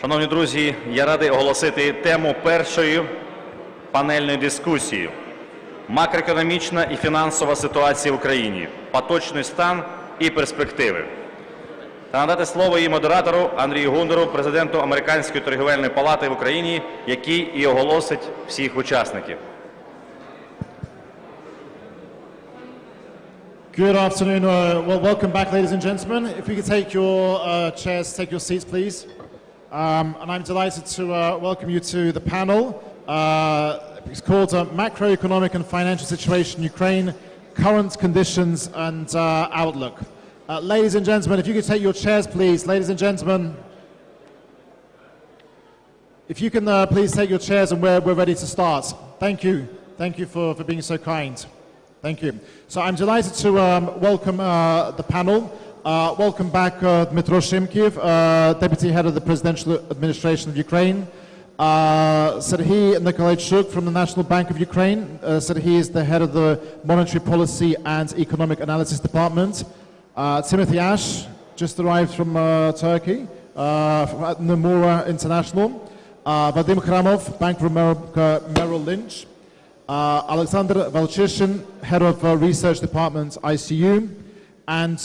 Шановні друзі, я радий оголосити тему першої панельної дискусії. Макроекономічна і фінансова ситуація в Україні. Поточний стан і перспективи. Та надати слово її модератору Андрію Гундеру, президенту Американської торгівельної палати в Україні, який і оголосить всіх учасників. Good afternoon. Well, welcome back, ladies and gentlemen. If we could take your chairs, take your seats, please. And I'm delighted to welcome you to the panel. It's called Macroeconomic and Financial Situation in Ukraine, Current Conditions and Outlook. Ladies and gentlemen, if you could take your chairs, please. Ladies and gentlemen, if you can please take your chairs and we're ready to start. Thank you. Thank you for being so kind. Thank you. So I'm delighted to welcome the panel. Welcome back Dmytro Shymkiv, Deputy Head of the Presidential Administration of Ukraine. Serhii Nikolaichuk from the National Bank of Ukraine. Serhii is the Head of the Monetary Policy and Economic Analysis Department. Timothy Ash, just arrived from Turkey, from Nomura International. Vadim Khramov, Bank of Merill Lynch. Olexandr, Valchyshen, Head of Research Department, ICU, and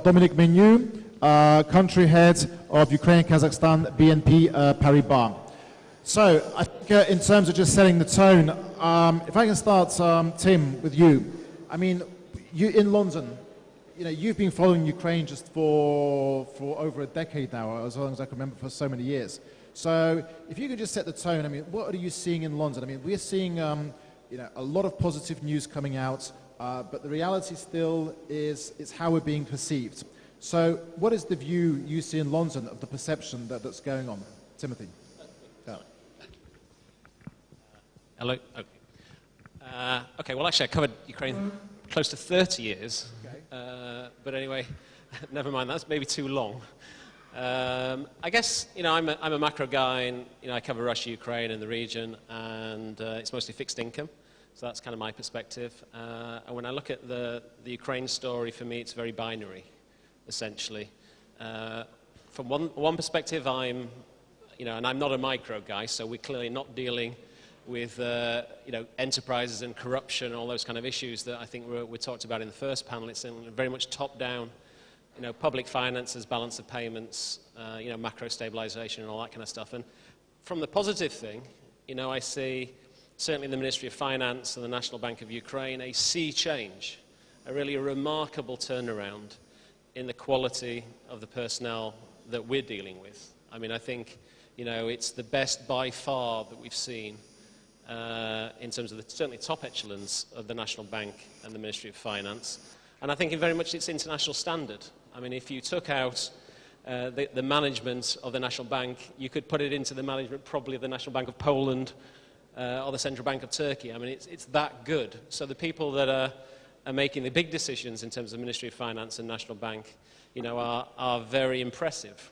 Dominique, Country Head of Ukraine&Kazakhstan, BNP Paribas. So, I think in terms of just setting the tone, if I can start, Tim, with you. I mean, you in London, you know, you've been following Ukraine just for over a decade now, as long as I can remember, for so many years. So, if you could just set the tone, I mean, what are you seeing in London? I mean, we're seeing you know, a lot of positive news coming out, but the reality still is how we're being perceived. So what is the view you see in London of the perception that's going on? Timothy. Yeah. Hello. Okay. Okay, well actually I covered Ukraine close to 30 years, okay. But anyway, never mind, that's maybe too long. I guess, you know, I'm a macro guy, and you know, I cover Russia, Ukraine, and the region, and it's mostly fixed income, so that's kind of my perspective. And when I look at the Ukraine story, for me, it's very binary, essentially. From one perspective, you know, and I'm not a micro guy, so we're clearly not dealing with, you know, enterprises and corruption, all those kind of issues that I think we talked about in the first panel. It's very much top-down. You know, public finances, balance of payments, you know, macro stabilization and all that kind of stuff. And from the positive thing, you know, I see certainly in the Ministry of Finance and the National Bank of Ukraine a sea change, a really remarkable turnaround in the quality of the personnel that we're dealing with. I mean, I think, you know, it's the best by far that we've seen in terms of the certainly top echelons of the National Bank and the Ministry of Finance. And I think very much it's international standard. I mean, if you took out the management of the National Bank, you could put it into the management probably of the National Bank of Poland or the Central Bank of Turkey. I mean, it's that good. So the people that are making the big decisions in terms of the Ministry of Finance and National Bank, you know, are very impressive.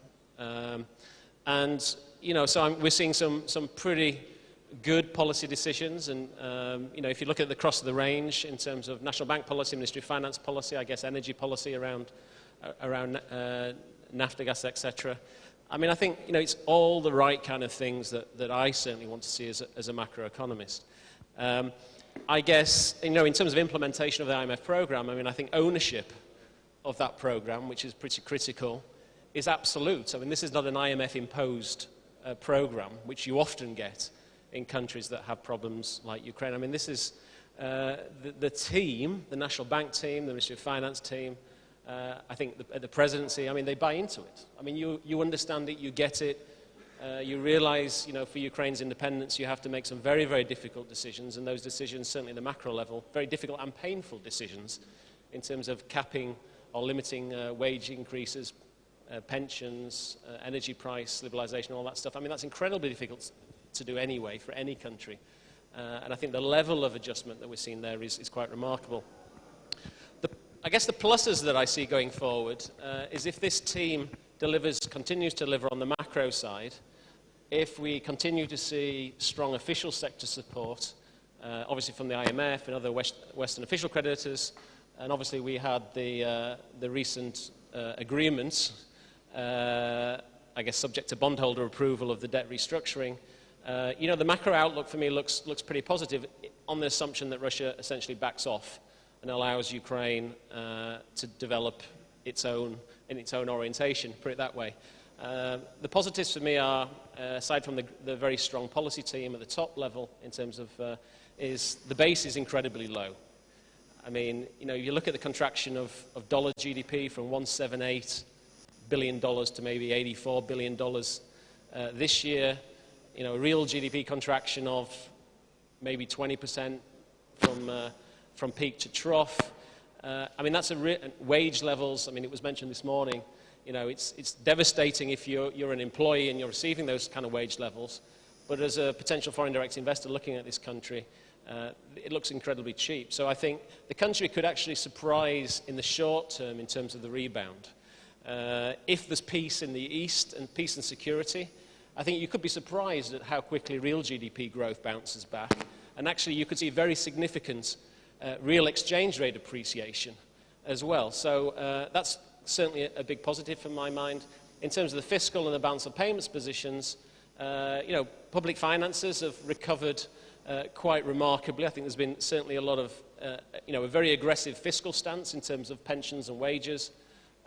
And, you know, so we're seeing some pretty good policy decisions, and you know, if you look at the cross of the range in terms of National Bank policy, Ministry of Finance policy, I guess energy policy around Naftagas, etc. I mean, I think, you know, it's all the right kind of things that I certainly want to see as a macroeconomist. I guess, you know, in terms of implementation of the IMF program, I mean, I think ownership of that program, which is pretty critical, is absolute. I mean, this is not an IMF-imposed program, which you often get in countries that have problems like Ukraine. I mean, this is the team, the National Bank team, the Ministry of Finance team, I think the presidency, I mean, they buy into it. I mean, you understand it, you get it, you realize, you know, for Ukraine's independence, you have to make some very, very difficult decisions, and those decisions, certainly at the macro level, very difficult and painful decisions in terms of capping or limiting wage increases, pensions, energy price, liberalization, all that stuff. I mean, that's incredibly difficult to do anyway for any country. And I think the level of adjustment that we're seeing there is quite remarkable. I guess the pluses that I see going forward is if this team continues to deliver on the macro side, if we continue to see strong official sector support, obviously from the IMF and other Western official creditors, and obviously we had the recent agreements I guess, subject to bondholder approval of the debt restructuring. You know, the macro outlook for me looks pretty positive on the assumption that Russia essentially backs off and allows Ukraine to develop its own orientation, put it that way. The positives for me are, aside from the very strong policy team at the top level in terms of, is the base is incredibly low. I mean, you know, you look at the contraction of dollar GDP from $178 billion to maybe $84 billion this year, you know, a real GDP contraction of maybe 20% from peak to trough. I mean, that's wage levels. I mean, it was mentioned this morning. You know, it's devastating if you're an employee and you're receiving those kind of wage levels. But as a potential foreign direct investor looking at this country, it looks incredibly cheap. So I think the country could actually surprise in the short term in terms of the rebound. If there's peace in the East and peace and security, I think you could be surprised at how quickly real GDP growth bounces back. And actually you could see very significant real exchange rate appreciation as well. So that's certainly a big positive from my mind. In terms of the fiscal and the balance of payments positions, you know, public finances have recovered quite remarkably. I think there's been certainly a lot of, you know, a very aggressive fiscal stance in terms of pensions and wages.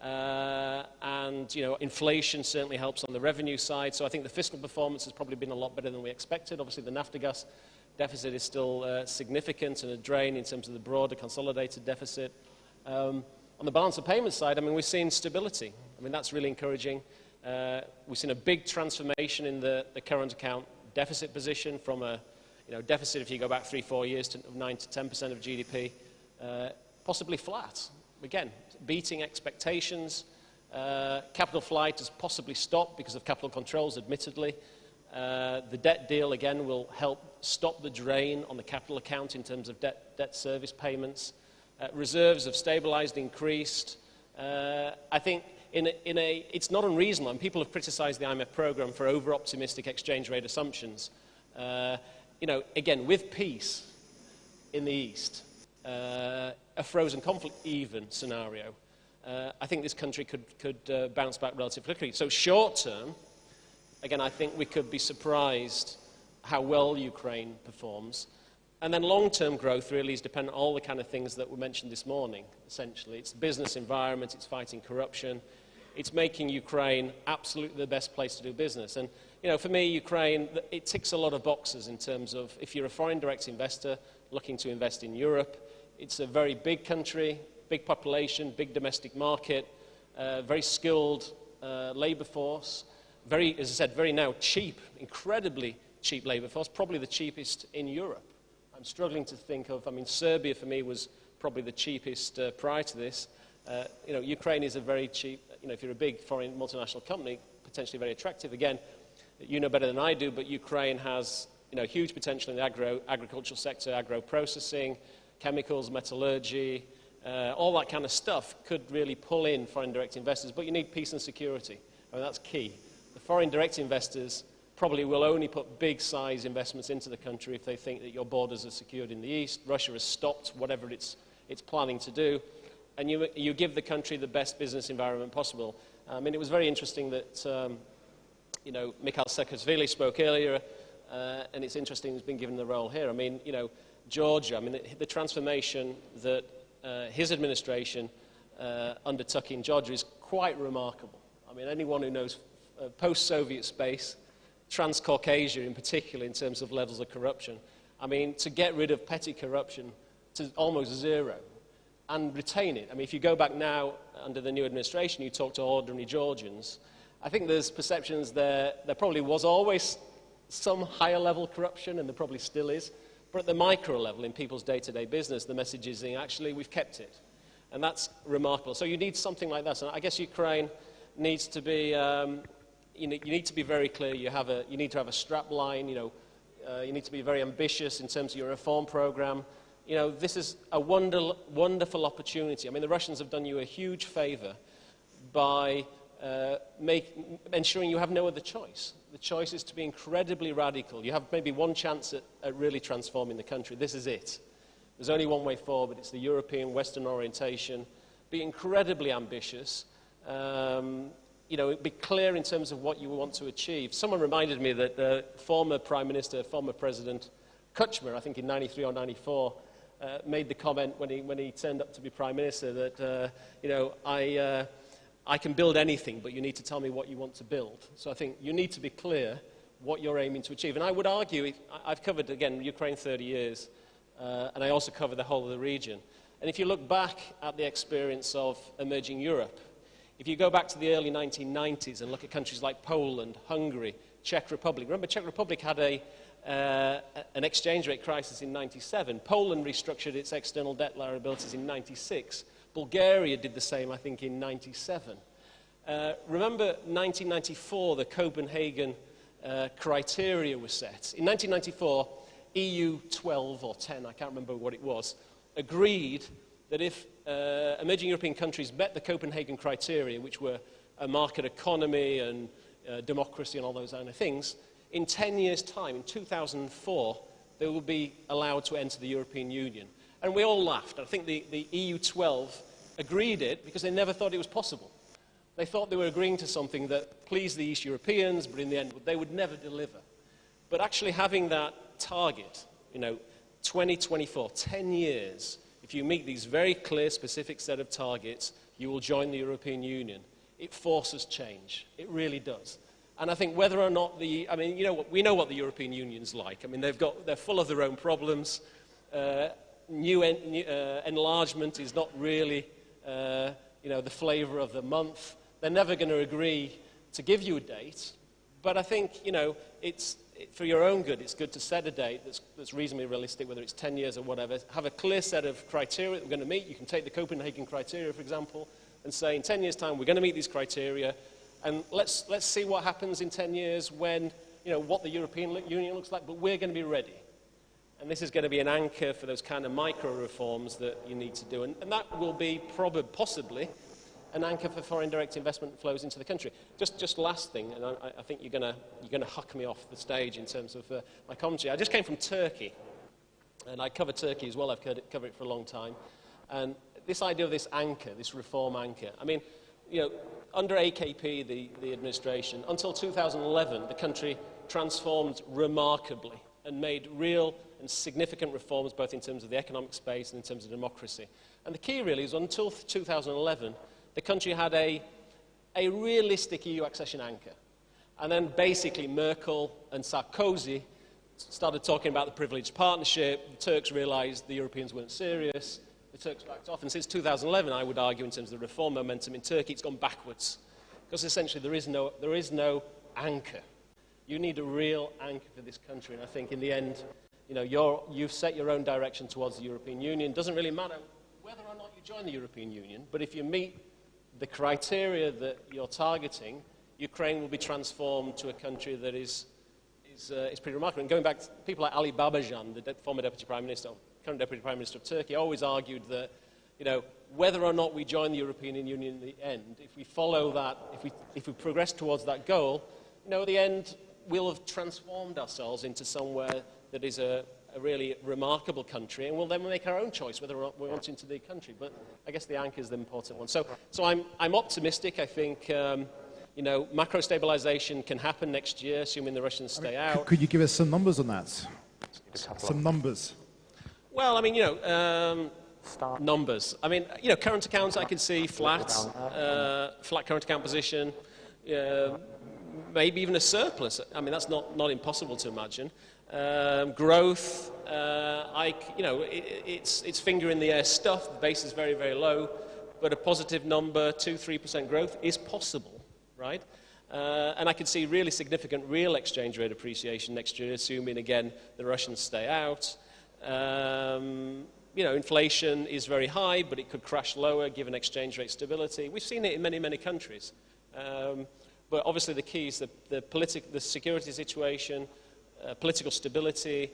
And, you know, inflation certainly helps on the revenue side. So I think the fiscal performance has probably been a lot better than we expected. Obviously, the Naftogaz deficit is still significant and a drain in terms of the broader consolidated deficit. On the balance of payments side, I mean, we've seen stability. I mean, that's really encouraging. We've seen a big transformation in the current account deficit position from a, you know, deficit, if you go back 3-4 years, to 9 to 10% of GDP, possibly flat. Again, beating expectations. Capital flight has possibly stopped because of capital controls, admittedly. The debt deal, again, will help stop the drain on the capital account in terms of debt service payments. Reserves have stabilized, increased. I think it's not unreasonable, and people have criticized the IMF program for over-optimistic exchange rate assumptions. You know, again, with peace in the East, a frozen conflict even scenario, I think this country could bounce back relatively quickly. So short term, again, I think we could be surprised how well Ukraine performs. And then long-term growth really is dependent on all the kind of things that were mentioned this morning, essentially. It's the business environment, it's fighting corruption, it's making Ukraine absolutely the best place to do business. And, you know, for me, Ukraine, it ticks a lot of boxes in terms of if you're a foreign direct investor looking to invest in Europe, it's a very big country, big population, big domestic market, very skilled labor force, very, as I said, very now cheap, incredibly cheap labor force, probably the cheapest in Europe. I'm struggling to think of, I mean, Serbia for me was probably the cheapest prior to this. You know, Ukraine is a very cheap, you know, if you're a big foreign multinational company, potentially very attractive. Again, you know better than I do, but Ukraine has, you know, huge potential in the agricultural sector, agro-processing, chemicals, metallurgy, all that kind of stuff could really pull in foreign direct investors, but you need peace and security. I mean, that's key. The foreign direct investors probably will only put big size investments into the country if they think that your borders are secured in the East. Russia has stopped whatever it's planning to do, and you give the country the best business environment possible. I mean, it was very interesting that, you know, Mikhail Saakashvili spoke earlier, and it's interesting he's been given the role here. I mean, you know, Georgia, I mean, the transformation that his administration undertook in Georgia is quite remarkable. I mean, anyone who knows post-Soviet space, Transcaucasia in particular in terms of levels of corruption, I mean, to get rid of petty corruption to almost zero and retain it. I mean, if you go back now under the new administration, you talk to ordinary Georgians, I think there's perceptions there probably was always some higher level corruption, and there probably still is, but at the micro level in people's day-to-day business, the message is actually we've kept it. And that's remarkable. So you need something like that. And I guess Ukraine needs to be, you need to be very clear. You need to have a strap line. You need to be very ambitious in terms of your reform program. You know, this is a wonderful opportunity. I mean, the Russians have done you a huge favor by ensuring you have no other choice. The choice is to be incredibly radical. You have maybe one chance at really transforming the country. This is it. There's only one way forward. It's the European Western orientation. Be incredibly ambitious. be clear in terms of what you want to achieve. Someone reminded me that the former Prime Minister, former President Kuchma, I think in 93 or 94, made the comment when he turned up to be Prime Minister that, I can build anything, but you need to tell me what you want to build. So I think you need to be clear what you're aiming to achieve. And I would argue, I've covered, again, Ukraine 30 years, and I also cover the whole of the region. And if you look back at the experience of emerging Europe, if you go back to the early 1990s and look at countries like Poland, Hungary, Czech Republic, remember Czech Republic had an exchange rate crisis in 97. Poland restructured its external debt liabilities in 96. Bulgaria did the same, I think, in 97. Remember 1994, the Copenhagen criteria was set. In 1994, EU 12 or 10, I can't remember what it was, agreed that if emerging European countries met the Copenhagen criteria, which were a market economy and democracy and all those kind of things, in 10 years' time, in 2004, they will be allowed to enter the European Union. And we all laughed. I think the EU 12 agreed it because they never thought it was possible. They thought they were agreeing to something that pleased the East Europeans, but in the end, they would never deliver. But actually having that target, 2024, 10 years, if you meet these very clear, specific set of targets, you will join the European Union. It forces change. It really does. And I think whether or not we know what the European Union's like. I mean, they're full of their own problems. Enlargement is not really, the flavor of the month. They're never going to agree to give you a date. But I think, for your own good, it's good to set a date that's reasonably realistic, whether it's 10 years or whatever. Have a clear set of criteria that we're going to meet. You can take the Copenhagen criteria, for example, and say, in 10 years' time, we're going to meet these criteria. And let's see what happens in 10 years when, what the European Union looks like, but we're going to be ready. And this is going to be an anchor for those kind of micro-reforms that you need to do. And that will be possibly an anchor for foreign direct investment flows into the country. Just last thing, and I think you're going to huck me off the stage in terms of my commentary. I just came from Turkey, and I cover Turkey as well. I've covered it for a long time. And this idea of this anchor, this reform anchor, I mean, under AKP, the administration, until 2011, the country transformed remarkably and made real and significant reforms, both in terms of the economic space and in terms of democracy. And the key really is until 2011, the country had a realistic EU accession anchor. And then basically Merkel and Sarkozy started talking about the privileged partnership. The Turks realized the Europeans weren't serious. The Turks backed off. And since 2011, I would argue, in terms of the reform momentum in Turkey, it's gone backwards. Because essentially there is no anchor. You need a real anchor for this country. And I think in the end, you've set your own direction towards the European Union. It doesn't really matter whether or not you join the European Union, but if you meet the criteria that you're targeting, Ukraine will be transformed to a country that is pretty remarkable. And going back to people like Ali Babajan, the former Deputy Prime Minister, current Deputy Prime Minister of Turkey, always argued that, whether or not we join the European Union in the end, if we follow that, if we progress towards that goal, at the end, we'll have transformed ourselves into somewhere that is a really remarkable country, and we'll then make our own choice whether or not we want into the country. But I guess the anchor is the important one. So I'm optimistic. I think macro stabilization can happen next year, assuming the Russians stay out. Could you give us some numbers on that? Some numbers. Well, numbers. Current accounts I can see flat current account position. Maybe even a surplus. That's not impossible to imagine. Growth, it's finger in the air stuff. The base is very, very low, but a positive number, 2-3% growth is possible, right? And I could see really significant real exchange rate appreciation next year, assuming again the Russians stay out. Inflation is very high, but it could crash lower given exchange rate stability. We've seen it in many, many countries. But obviously the key is the security situation, political stability,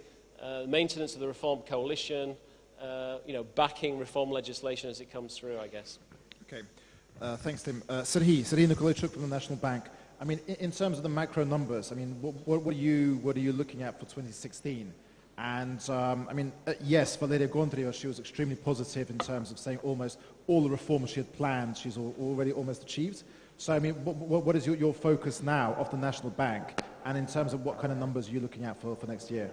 maintenance of the reform coalition, backing reform legislation as it comes through, I guess. Okay, thanks, Tim. Serhii Nikolaichuk from the National Bank. In terms of the macro numbers, what are you looking at for 2016? And yes, Valeria Gondrio, she was extremely positive in terms of saying almost all the reforms she had planned, she's already almost achieved. So, I mean, what is your focus now of the National Bank? And in terms of what kind of numbers are you looking at for next year?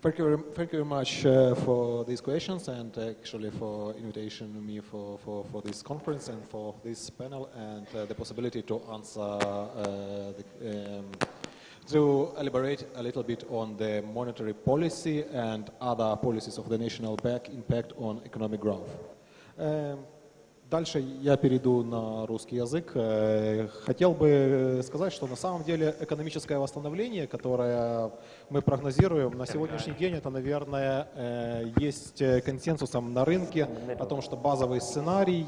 Thank you very much for these questions and actually for invitation me for this conference and for this panel and the possibility to answer, to elaborate a little bit on the monetary policy and other policies of the National Bank impact on economic growth. Дальше я перейду на русский язык. Хотел бы сказать, что на самом деле экономическое восстановление, которое мы прогнозируем на сегодняшний день, это, наверное, есть консенсусом на рынке о том, что базовый сценарий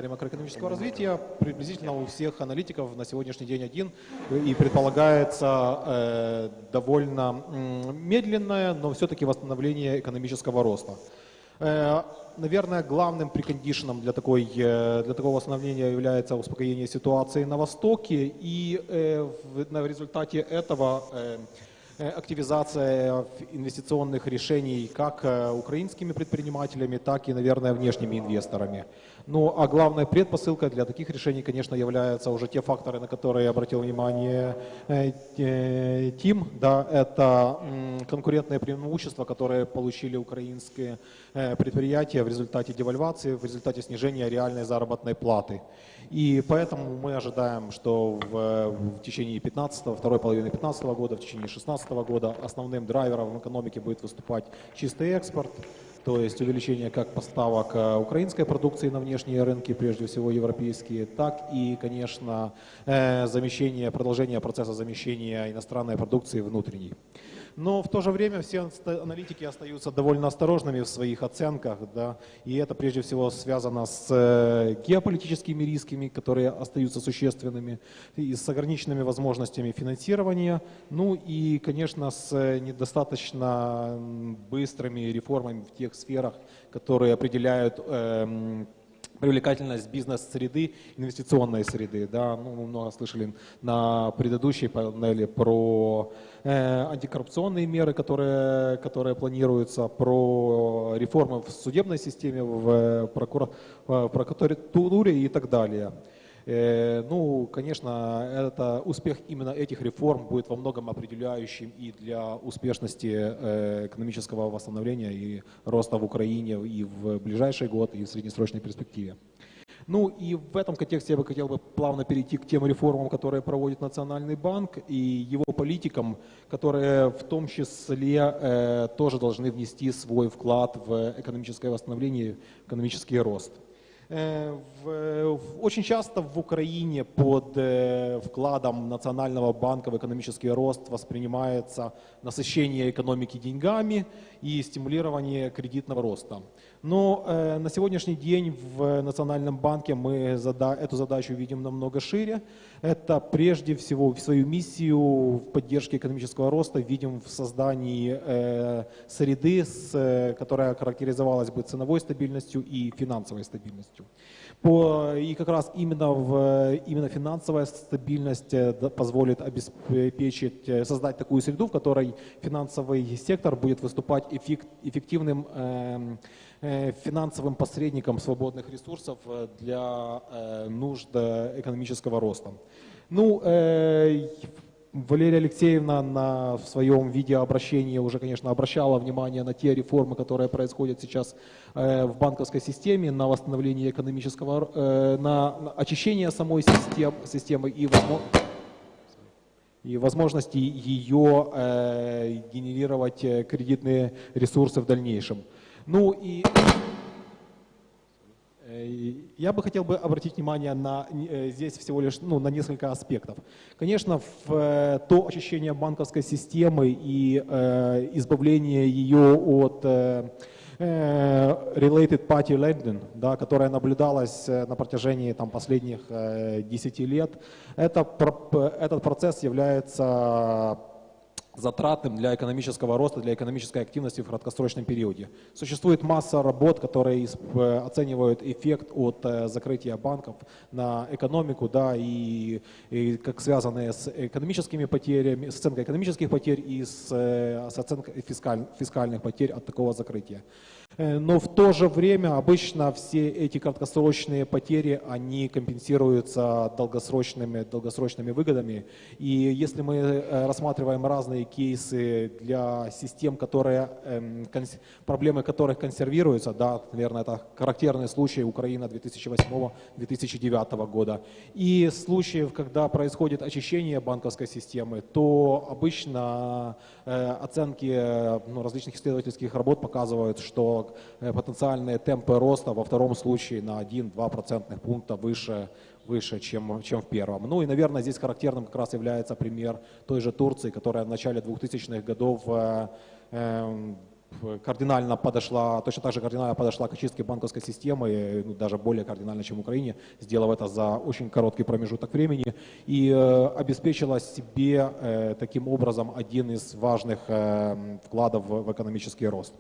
макроэкономического развития приблизительно у всех аналитиков на сегодняшний день один и предполагается довольно медленное, но все-таки восстановление экономического роста. Наверное, главным прекондишеном для такого восстановления является успокоение ситуации на Востоке и в результате этого активизация инвестиционных решений как украинскими предпринимателями, так и, наверное, внешними инвесторами. Ну, а главной предпосылкой для таких решений, конечно, являются уже те факторы, на которые обратил внимание Тим. Да, это конкурентные преимущества, которые получили украинские предприятия в результате девальвации, в результате снижения реальной заработной платы. И поэтому мы ожидаем, что в течение второй половины 2015 года, в течение 2016 года основным драйвером в экономике будет выступать чистый экспорт, то есть увеличение как поставок украинской продукции на внешние рынки, прежде всего европейские, так и, конечно, продолжение процесса замещения иностранной продукции внутренней. Но в то же время все аналитики остаются довольно осторожными в своих оценках, да, и это прежде всего связано с геополитическими рисками, которые остаются существенными, и с ограниченными возможностями финансирования, ну и, конечно, с недостаточно быстрыми реформами в тех сферах, которые определяют привлекательность бизнес-среды, инвестиционной среды. Да. Ну, мы много слышали на предыдущей панели про антикоррупционные меры, которые планируются, про реформы в судебной системе, в прокуратуре и так далее. Ну, конечно, успех именно этих реформ будет во многом определяющим и для успешности экономического восстановления и роста в Украине и в ближайший год, и в среднесрочной перспективе. Ну и в этом контексте я бы хотел плавно перейти к тем реформам, которые проводит Национальный банк и его политикам, которые в том числе тоже должны внести свой вклад в экономическое восстановление, экономический рост. Очень часто в Украине под вкладом Национального банка в экономический рост воспринимается насыщение экономики деньгами и стимулирование кредитного роста. Но на сегодняшний день в Национальном банке мы эту задачу видим намного шире. Это прежде всего свою миссию в поддержке экономического роста видим в создании среды, которая характеризовалась бы ценовой стабильностью и финансовой стабильностью. И как раз именно финансовая стабильность позволит создать такую среду, в которой финансовый сектор будет выступать эффективным финансовым посредником свободных ресурсов для нужд экономического роста. Ну, Валерия Алексеевна в своем видеообращении уже, конечно, обращала внимание на те реформы, которые происходят сейчас в банковской системе, на восстановление экономического, на очищение самой системы и возможности ее генерировать кредитные ресурсы в дальнейшем. Ну и я бы хотел обратить внимание здесь всего лишь на несколько аспектов. Конечно, то очищение банковской системы и избавление ее от related party lending, да, которая наблюдалась на протяжении последних 10 лет, этот процесс является затратным для экономического роста, для экономической активности в краткосрочном периоде. Существует масса работ, которые оценивают эффект от закрытия банков на экономику, да, и как связанные с экономическими потерями, с оценкой экономических потерь и с оценкой фискальных потерь от такого закрытия. Но в то же время обычно все эти краткосрочные потери, они компенсируются долгосрочными выгодами. И если мы рассматриваем разные кейсы для систем, проблемы которых консервируются, да, наверное, это характерный случай Украины 2008-2009 года, и случаев, когда происходит очищение банковской системы, то обычно оценки различных исследовательских работ показывают, что потенциальные темпы роста во втором случае на 1-2 процентных пункта выше, чем в первом. Ну и, наверное, здесь характерным как раз является пример той же Турции, которая в начале 2000-х годов точно так же кардинально подошла к очистке банковской системы, даже более кардинально, чем в Украине, сделав это за очень короткий промежуток времени и обеспечила себе таким образом один из важных вкладов в экономический рост.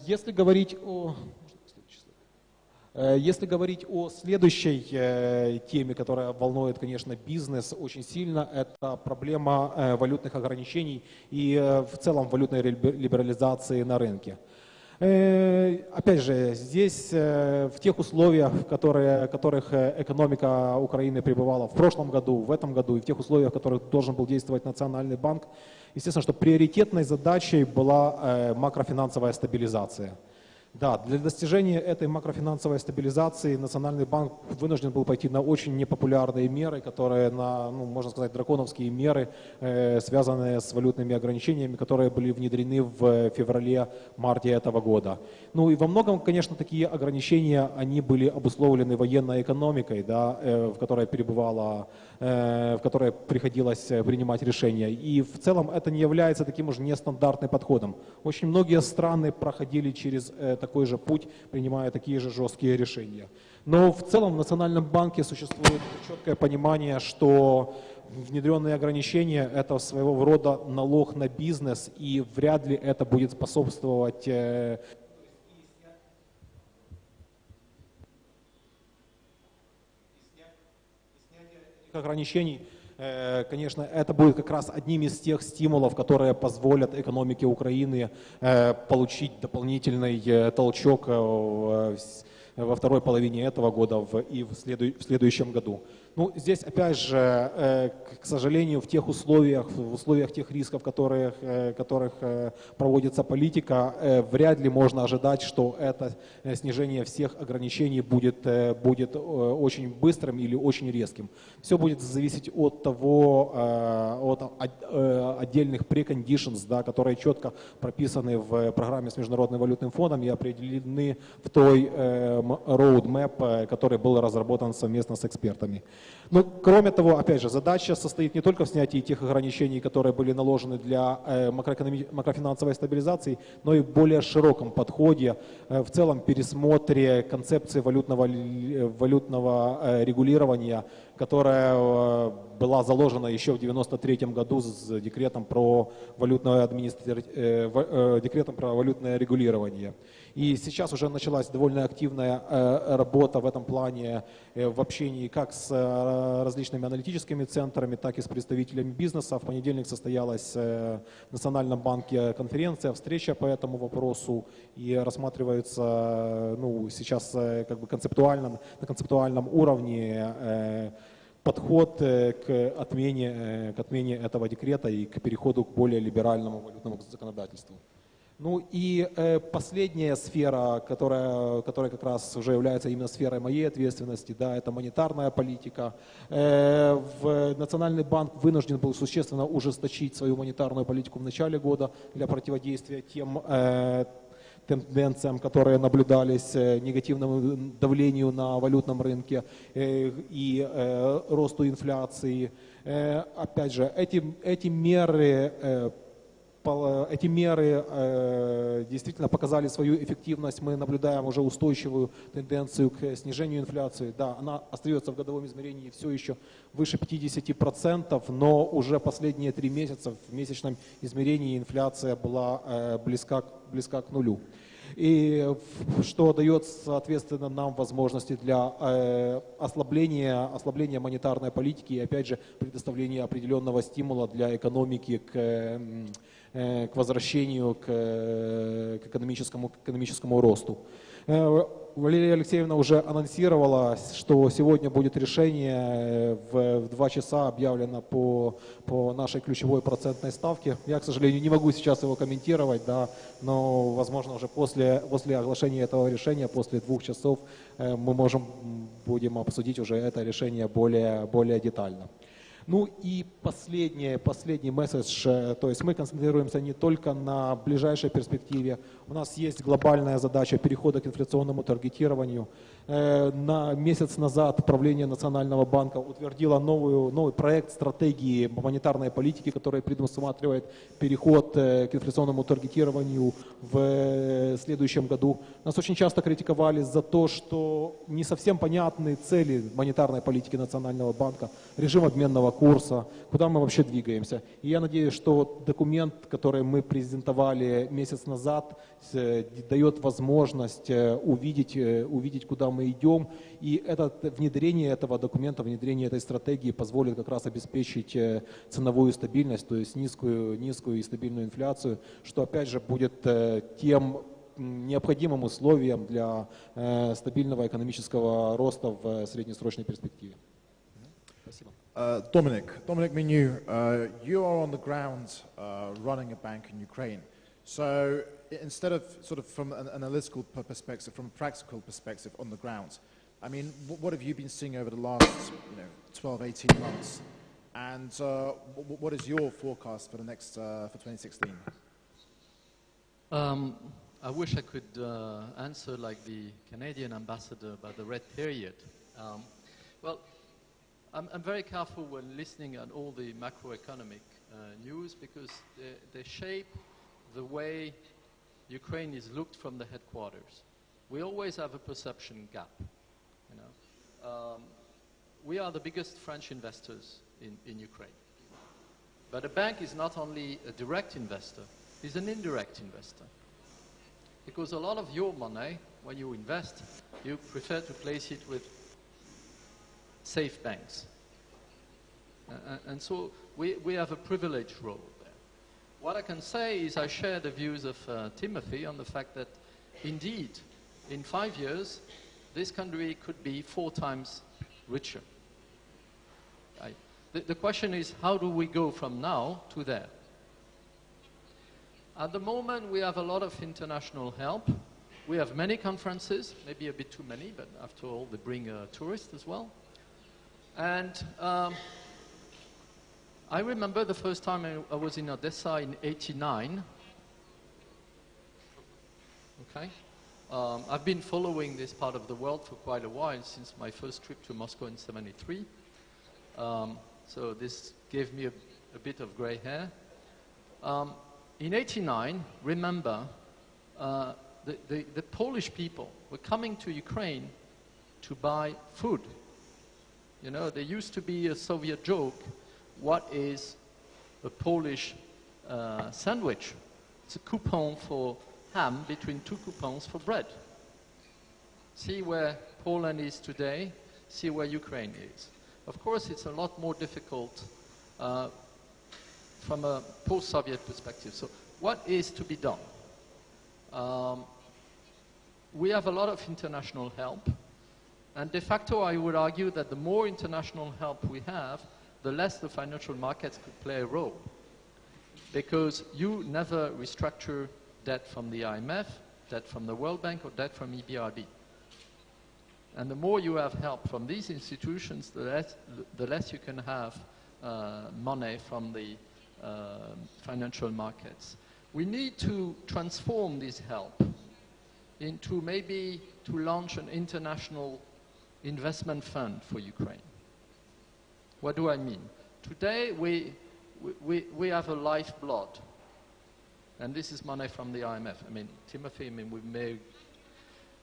Если говорить о следующей теме, которая волнует, конечно, бизнес очень сильно, это проблема валютных ограничений и в целом валютной либерализации на рынке. Опять же, здесь в тех условиях, в которых экономика Украины пребывала в прошлом году, в этом году, и в тех условиях, в которых должен был действовать Национальный банк, естественно, что приоритетной задачей была макрофинансовая стабилизация. Да, для достижения этой макрофинансовой стабилизации Национальный банк вынужден был пойти на очень непопулярные меры, которые можно сказать, драконовские меры, связанные с валютными ограничениями, которые были внедрены в феврале-марте этого года. Ну и во многом, конечно, такие ограничения, они были обусловлены военной экономикой, да, в которой приходилось принимать решения. И в целом это не является таким уж нестандартным подходом. Очень многие страны проходили через такой же путь, принимая такие же жесткие решения. Но в целом в Национальном банке существует четкое понимание, что внедренные ограничения – это своего рода налог на бизнес, и вряд ли это будет способствовать ограничений. Конечно, это будет как раз одним из тех стимулов, которые позволят экономике Украины получить дополнительный толчок во второй половине этого года и в следующем году. Ну, здесь, опять же, к сожалению, в условиях тех рисков, в которых проводится политика, вряд ли можно ожидать, что это снижение всех ограничений будет очень быстрым или очень резким. Все будет зависеть от отдельных preconditions, да, которые четко прописаны в программе с Международным валютным фондом и определены в той roadmap, который был разработан совместно с экспертами. Но, кроме того, опять же, задача состоит не только в снятии тех ограничений, которые были наложены для макрофинансовой стабилизации, но и в более широком подходе, в целом пересмотре концепции валютного регулирования, которая была заложена еще в 1993 году с декретом про валютное регулирование. И сейчас уже началась довольно активная работа в этом плане в общении как с различными аналитическими центрами, так и с представителями бизнеса. В понедельник состоялась в Национальном банке конференция, встреча по этому вопросу, и рассматривается сейчас как бы на концептуальном уровне подход к отмене этого декрета и к переходу к более либеральному валютному законодательству. Ну и последняя сфера, которая как раз уже является именно сферой моей ответственности, да, это монетарная политика. Национальный банк вынужден был существенно ужесточить свою монетарную политику в начале года для противодействия тем тенденциям, которые наблюдались, негативному давлению на валютном рынке и росту инфляции. Опять же, эти меры эти меры действительно показали свою эффективность. Мы наблюдаем уже устойчивую тенденцию к снижению инфляции. Да, она остается в годовом измерении все еще выше 50%, но уже последние 3 месяца в месячном измерении инфляция была близка к нулю. И что дает, соответственно, нам возможности для ослабления монетарной политики и, опять же, предоставления определенного стимула для экономики к возвращению к экономическому росту. Валерия Алексеевна уже анонсировала, что сегодня будет решение в 2 часа объявлено по нашей ключевой процентной ставке. Я, к сожалению, не могу сейчас его комментировать, да, но, возможно, уже после оглашения этого решения, после 2 часов, мы будем обсудить уже это решение более детально. Ну и последний месседж, то есть мы концентрируемся не только на ближайшей перспективе, у нас есть глобальная задача перехода к инфляционному таргетированию. На месяц назад правление Национального банка утвердило новый проект стратегии монетарной политики, который предусматривает переход к инфляционному таргетированию в следующем году. Нас очень часто критиковали за то, что не совсем понятны цели монетарной политики Национального банка, режим обменного курса, куда мы вообще двигаемся. И я надеюсь, что документ, который мы презентовали месяц назад, дает возможность увидеть, куда мы идем. И внедрение этого документа, внедрение этой стратегии позволит как раз обеспечить ценовую стабильность, то есть низкую и стабильную инфляцию, что опять же будет тем необходимым условием для стабильного экономического роста в среднесрочной перспективе. Спасибо. Dominique Minu, you are on the ground running a bank in Ukraine. So instead of sort of from an analytical perspective, from a practical perspective on the ground, I mean, what have you been seeing over the last 12, 18 months? And what is your forecast for the next, for 2016? I wish I could answer like the Canadian ambassador about the red period. Well, I'm very careful when listening at all the macroeconomic news because they shape the way Ukraine is looked from the headquarters. We always have a perception gap. We are the biggest French investors in Ukraine. But a bank is not only a direct investor, it's an indirect investor. Because a lot of your money, when you invest, you prefer to place it with safe banks. And so we have a privileged role there. What I can say is I share the views of Timothy on the fact that indeed, in 5 years, this country could be 4 times richer. The question is, how do we go from now to there? At the moment, we have a lot of international help. We have many conferences, maybe a bit too many, but after all, they bring tourists as well. And I remember the first time I was in Odessa in '89. Okay. I've been following this part of the world for quite a while, since my first trip to Moscow in '73. So this gave me a bit of gray hair. In '89, remember, the Polish people were coming to Ukraine to buy food. You know, there used to be a Soviet joke, what is a Polish sandwich? It's a coupon for ham between 2 coupons for bread. See where Poland is today, see where Ukraine is. Of course, it's a lot more difficult from a post-Soviet perspective. So what is to be done? We have a lot of international help, and de facto I would argue that the more international help we have, the less the financial markets could play a role. Because you never restructure debt from the IMF, debt from the World Bank, or debt from EBRD. And the more you have help from these institutions, the less you can have money from the financial markets. We need to transform this help into maybe to launch an international investment fund for Ukraine. What do I mean? Today we have a lifeblood And this is money from the IMF. I mean, Timothy, I mean, we may...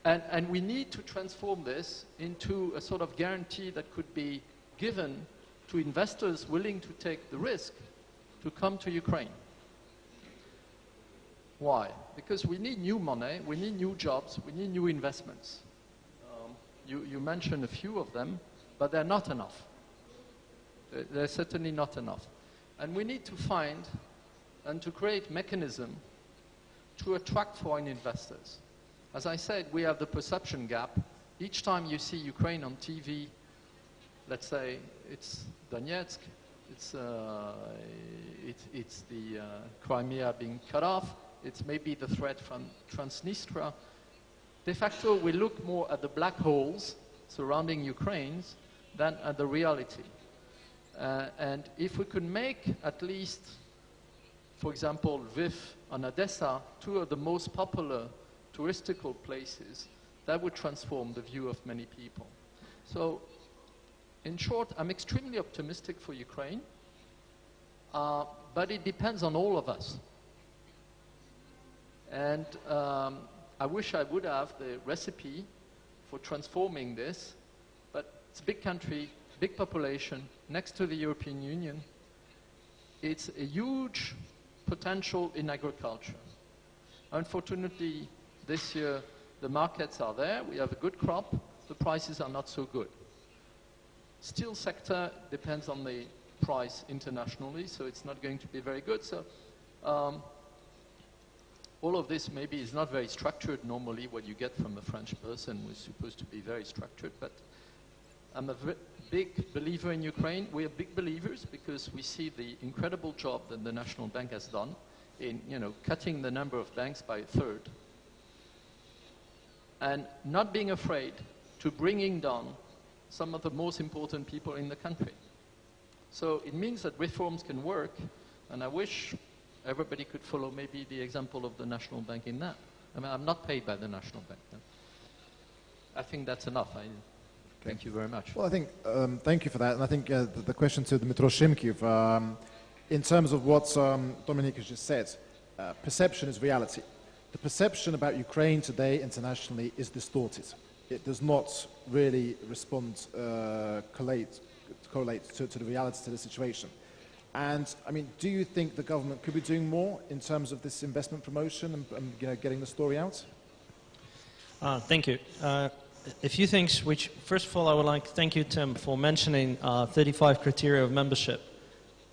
And we need to transform this into a sort of guarantee that could be given to investors willing to take the risk to come to Ukraine. Why? Because we need new money, we need new jobs, we need new investments. You mentioned a few of them, but they're not enough. They're certainly not enough. And we need to find and to create mechanism to attract foreign investors. As I said, we have the perception gap. Each time you see Ukraine on TV, let's say it's Donetsk, it's the Crimea being cut off, it's maybe the threat from Transnistria. De facto, we look more at the black holes surrounding Ukraine than at the reality. And if we could make at least, for example, Lviv and Odessa, two of the most popular touristical places, that would transform the view of many people. So, in short, I'm extremely optimistic for Ukraine, but it depends on all of us. And I wish I would have the recipe for transforming this, but it's a big country, big population, next to the European Union. It's a huge potential in agriculture. Unfortunately, this year the markets are there, we have a good crop, the prices are not so good. Steel sector depends on the price internationally, so it's not going to be very good. So all of this maybe is not very structured normally, what you get from a French person who is supposed to be very structured, but I'm a big believer in Ukraine. We are big believers because we see the incredible job that the National Bank has done in, cutting the number of banks by a third and not being afraid to bringing down some of the most important people in the country. So it means that reforms can work, and I wish everybody could follow maybe the example of the National Bank in that. I mean, I'm not paid by the National Bank. No. I think that's enough. Thank you very much. Well, I think, thank you for that. And I think the question to Dmytro Shymkiv, in terms of what Dominique has just said, perception is reality. The perception about Ukraine today internationally is distorted. It does not really respond, correlate to the reality, to the situation. And, I mean, do you think the government could be doing more in terms of this investment promotion and getting the story out? Thank you. A few things which, first of all, I would like to thank you, Tim, for mentioning 35 criteria of membership.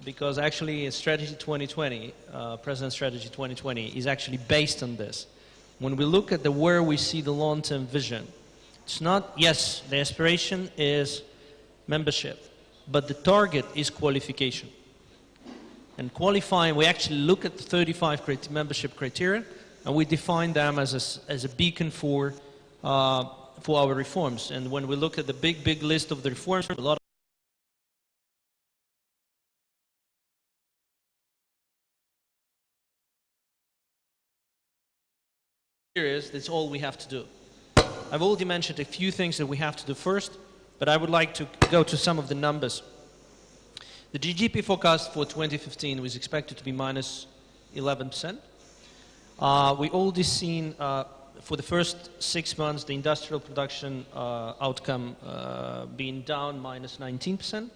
Because actually, Strategy 2020, President's Strategy 2020, is actually based on this. When we look at where we see the long-term vision, it's not, yes, the aspiration is membership, but the target is qualification. And qualifying, we actually look at the 35 membership criteria, and we define them as a beacon for our reforms. And when we look at the big list of the reforms, a lot of that's all we have to do. I've already mentioned a few things that we have to do first, but I would like to go to some of the numbers. The GDP forecast for 2015 was expected to be minus 11%. We already seen for the first 6 months the industrial production outcome being down minus 19%.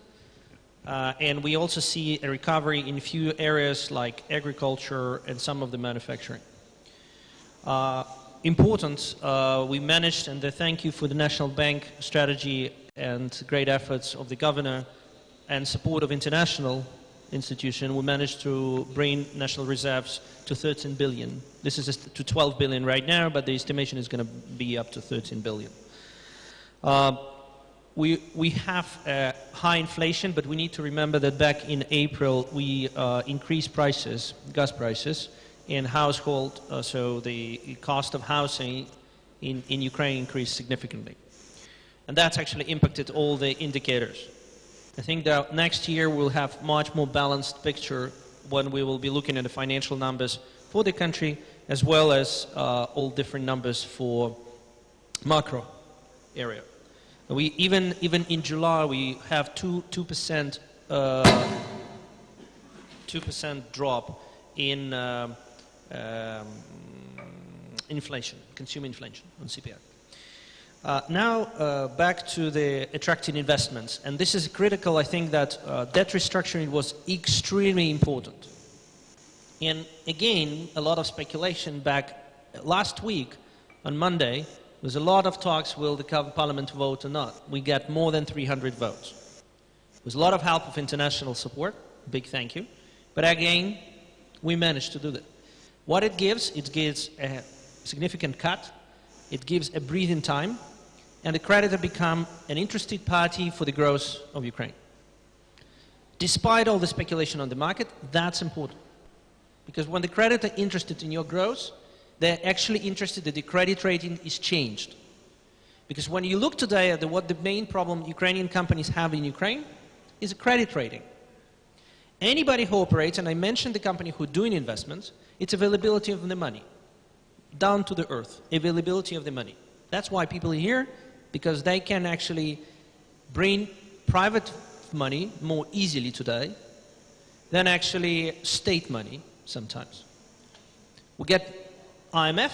And we also see a recovery in a few areas like agriculture and some of the manufacturing. Important, we managed, and thank you for the National Bank strategy and great efforts of the governor and support of international institutions, we managed to bring national reserves to 13 billion. This is to 12 billion right now, but the estimation is going to be up to 13 billion. We have high inflation, but we need to remember that back in April we increased prices, gas prices, in household, so the cost of housing in Ukraine increased significantly. And that's actually impacted all the indicators. I think that next year we'll have much more balanced picture when we will be looking at the financial numbers for the country, as well as all different numbers for macro area. We even in July we have 2% drop in inflation, consumer inflation on CPI. Now, back to the attracting investments. And this is critical. I think that debt restructuring was extremely important. And again, a lot of speculation back last week on Monday. There was a lot of talks, will the parliament vote or not? We got more than 300 votes. There was a lot of help of international support. Big thank you. But again, we managed to do that. What it gives a significant cut. It gives a breathing time. And the creditor become an interested party for the growth of Ukraine. Despite all the speculation on the market, that's important. Because when the creditor is interested in your growth, they're actually interested that the credit rating is changed. Because when you look today at what the main problem Ukrainian companies have in Ukraine is a credit rating. Anybody who operates, and I mentioned the company who are doing investments, it's availability of the money. Down to the earth, availability of the money. That's why people are here, because they can actually bring private money more easily today than actually state money sometimes. We get IMF,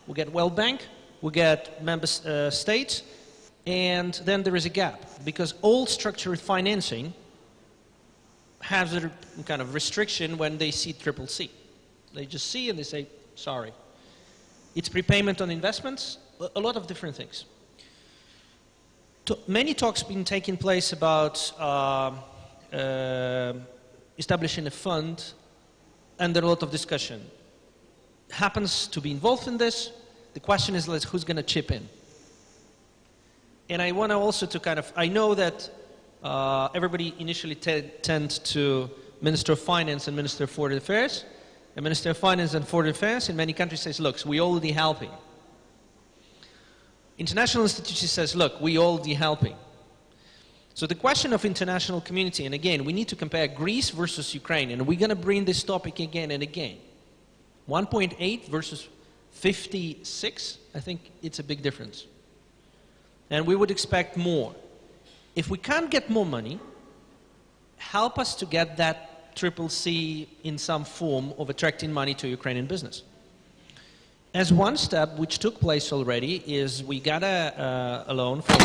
we get World Bank, we get member states, and then there is a gap, because all structured financing has a kind of restriction when they see triple C. They just see and they say, sorry. It's prepayment on investments, a lot of different things. Many talks have been taking place about establishing a fund, and there are a lot of discussion. Happens to be involved in this. The question is, who's going to chip in? And I want to also to kind of, I know that everybody initially tends to Minister of Finance and Minister of Foreign Affairs. And Minister of Finance and Foreign Affairs in many countries says, look, we already helping. International institutions says, look, we already helping. So the question of international community, and again, we need to compare Greece versus Ukraine, and we're going to bring this topic again and again. 1.8 versus 56, I think it's a big difference. And we would expect more. If we can't get more money, help us to get that triple C in some form of attracting money to Ukrainian business. As one step, which took place already, is we got a loan from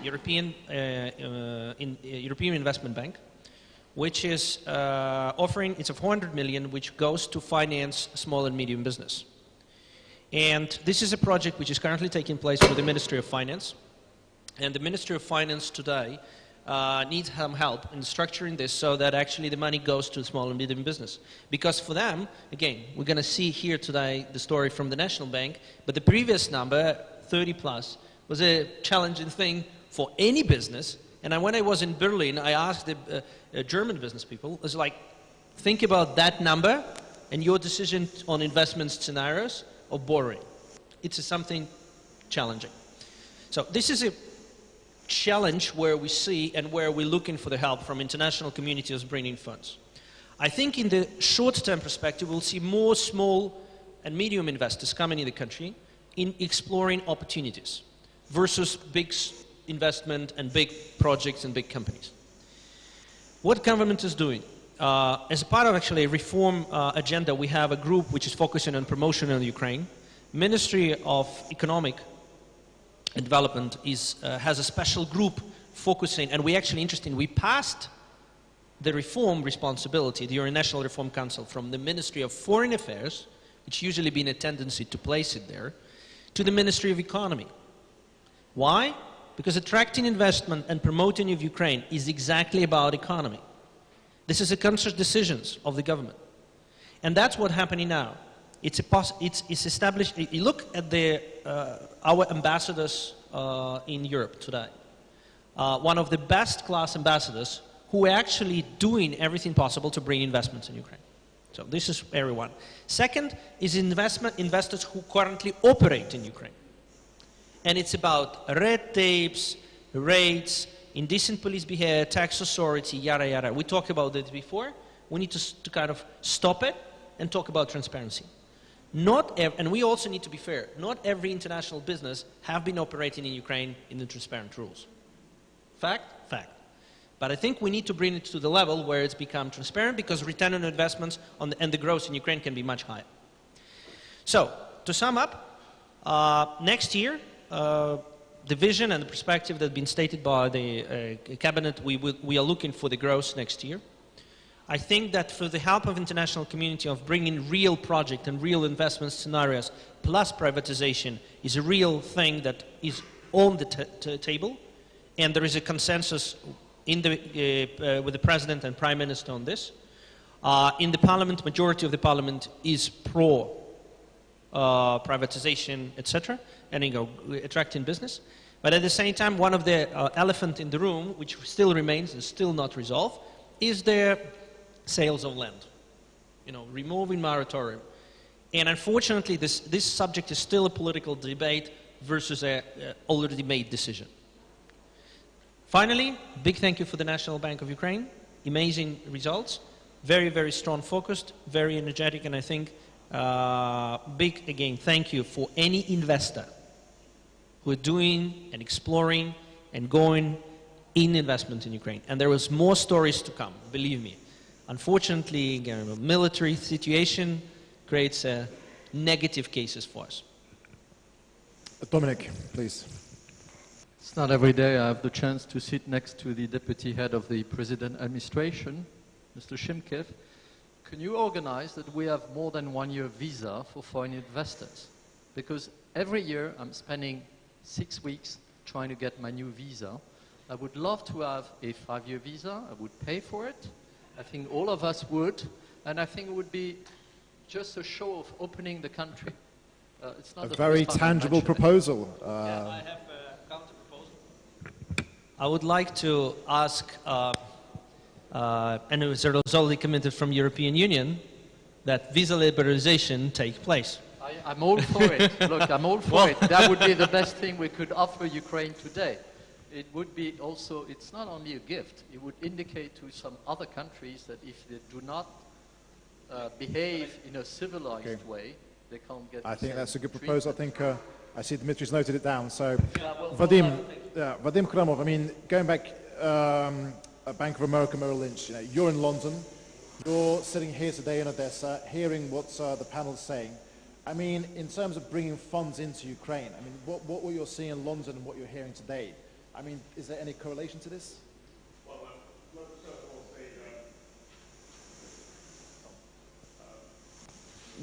European Investment Bank, which is offering, it's a 400 million, which goes to finance small and medium business. And this is a project which is currently taking place with the Ministry of Finance. And the Ministry of Finance today needs some help in structuring this so that actually the money goes to small and medium business. Because for them, again, we're going to see here today the story from the National Bank, but the previous number, 30 plus, was a challenging thing for any business. And when I was in Berlin, I asked the German business people, it was like, think about that number and your decision on investment scenarios of borrowing. It's something challenging. So this is a challenge where we see and where we're looking for the help from international communities bringing funds. I think in the short-term perspective, we'll see more small and medium investors coming in the country in exploring opportunities versus big investment and big projects and big companies. What government is doing? As a part of actually a reform agenda, we have a group which is focusing on promotion in Ukraine. Ministry of Economic and Development has a special group focusing, and we actually interesting, we passed the reform responsibility, the National Reform Council, from the Ministry of Foreign Affairs, which usually been a tendency to place it there, to the Ministry of Economy. Why? Because attracting investment and promoting of Ukraine is exactly about economy. This is a conscious decisions of the government. And that's what's happening now. It's established. You look at our ambassadors in Europe today. One of the best class ambassadors who are actually doing everything possible to bring investments in Ukraine. So this is area one. Second is investors who currently operate in Ukraine. And it's about red tapes, rates, indecent police behavior, tax authority, yada yada. We talked about this before. We need to kind of stop it and talk about transparency. And we also need to be fair. Not every international business have been operating in Ukraine in the transparent rules. Fact? Fact. But I think we need to bring it to the level where it's become transparent, because return on investments and the growth in Ukraine can be much higher. So, to sum up, next year, the vision and the perspective that have been stated by the cabinet, we are looking for the growth next year. I think that for the help of international community of bringing real project and real investment scenarios plus privatization is a real thing that is on the table, and there is a consensus in with the President and Prime Minister on this. In the Parliament, majority of the Parliament is pro privatization, etc., and attracting business. But at the same time, one of the elephant in the room, which still remains and still not resolved, is the sales of land. Removing moratorium. And unfortunately, this subject is still a political debate versus a already made decision. Finally, big thank you for the National Bank of Ukraine. Amazing results. Very, very strong focused, very energetic, and I think big, again, thank you for any investor who are doing and exploring and going in investment in Ukraine. And there was more stories to come, believe me. Unfortunately, the military situation creates negative cases for us. Dominique, please. It's not every day I have the chance to sit next to the deputy head of the President administration, Mr. Shymkiv. Can you organize that we have more than 1 year visa for foreign investors? Because every year I'm spending 6 weeks trying to get my new visa. I would love to have a 5-year visa. I would pay for it. I think all of us would. And I think it would be just a show of opening the country. It's not a very tangible proposal. Yeah, I have a counter proposal. I would like to ask, and it was already committed from European Union, that visa liberalization take place. I'm all for it. Look, I'm all for it. That would be the best thing we could offer Ukraine today. It would be also, it's not only a gift, it would indicate to some other countries that if they do not behave in a civilized way, they can't get I think that's a good treatment. proposal. I think I see Dmytro's noted it down. So, Vadim Khramov, I mean, going back, Bank of America, Merill Lynch, you're in London, you're sitting here today in Odessa, hearing what the panel's saying. I mean, in terms of bringing funds into Ukraine, I mean, what you're seeing in London and what you're hearing today, I mean, is there any correlation to this? Well, let me first of all say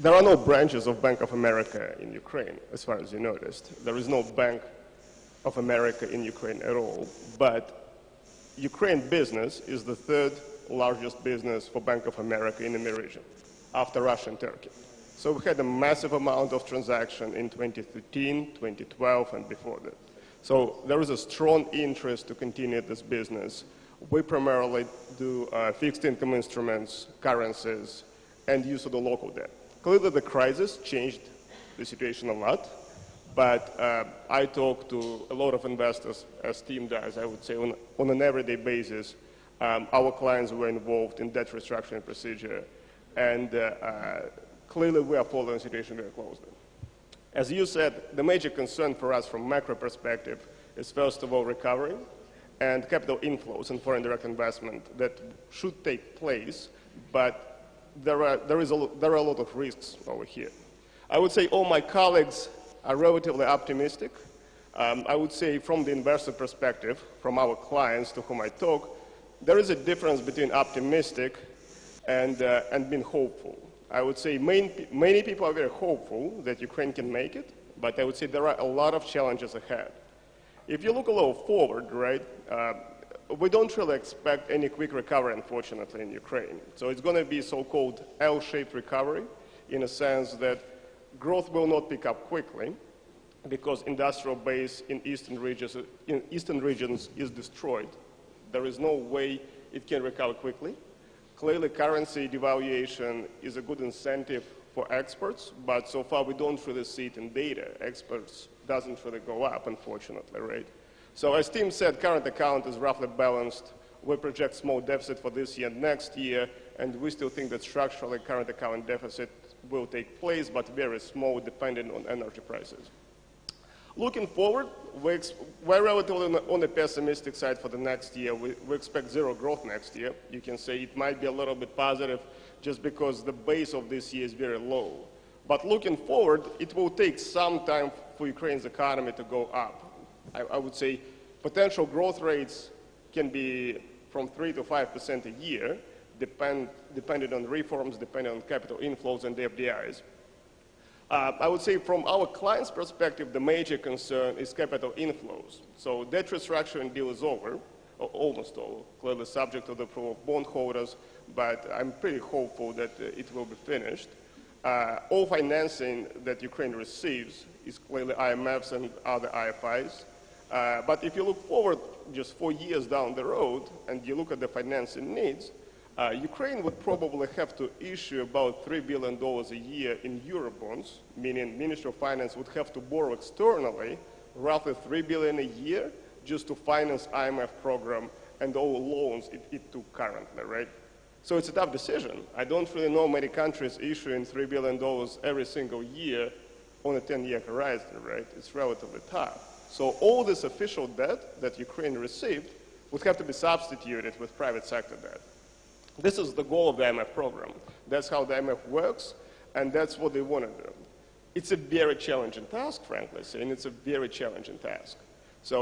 there are no branches of Bank of America in Ukraine, as far as you noticed. There is no Bank of America in Ukraine at all. But Ukraine business is the third largest business for Bank of America in the region, after Russia and Turkey. So we had a massive amount of transaction in 2013, 2012, and before that. So there is a strong interest to continue this business. We primarily do fixed income instruments, currencies, and use of the local debt. Clearly the crisis changed the situation a lot, but I talk to a lot of investors, as Tim does, I would say, on an everyday basis. Our clients were involved in debt restructuring procedure, and clearly we are following the situation very closely. As you said, the major concern for us from macro perspective is first of all recovery and capital inflows and foreign direct investment that should take place, but there are a lot of risks over here. I would say all my colleagues are relatively optimistic. I would say from the investor perspective, from our clients to whom I talk, there is a difference between optimistic and being hopeful. I would say many people are very hopeful that Ukraine can make it, but I would say there are a lot of challenges ahead. If you look a little forward, right, we don't really expect any quick recovery, unfortunately, in Ukraine. So it's going to be so-called L-shaped recovery, in a sense that growth will not pick up quickly because industrial base in eastern regions is destroyed. There is no way it can recover quickly. Clearly, currency devaluation is a good incentive for exports, but so far we don't really see it in data. Exports doesn't really go up, unfortunately, right? So as Tim said, current account is roughly balanced. We project small deficit for this year and next year, and we still think that structurally current account deficit will take place, but very small, depending on energy prices. Looking forward, we're relatively on the pessimistic side for the next year. We expect zero growth next year. You can say it might be a little bit positive just because the base of this year is very low. But looking forward, it will take some time for Ukraine's economy to go up. I would say potential growth rates can be from 3 to 5% a year, depending on reforms, depending on capital inflows and the FDIs. I would say from our clients' perspective, the major concern is capital inflows. So debt restructuring deal is over, almost all, clearly subject to the approval of bondholders, but I'm pretty hopeful that it will be finished. All financing that Ukraine receives is clearly IMFs and other IFIs. But if you look forward just 4 years down the road and you look at the financing needs, Ukraine would probably have to issue about $3 billion a year in Eurobonds, meaning Ministry of Finance would have to borrow externally roughly $3 billion a year just to finance IMF program and all loans it took currently, right? So it's a tough decision. I don't really know many countries issuing $3 billion every single year on a 10-year horizon, right? It's relatively tough. So all this official debt that Ukraine received would have to be substituted with private sector debt. This is the goal of the IMF program. That's how the IMF works, and that's what they want to do. It's a very challenging task, frankly, and it's a very challenging task. So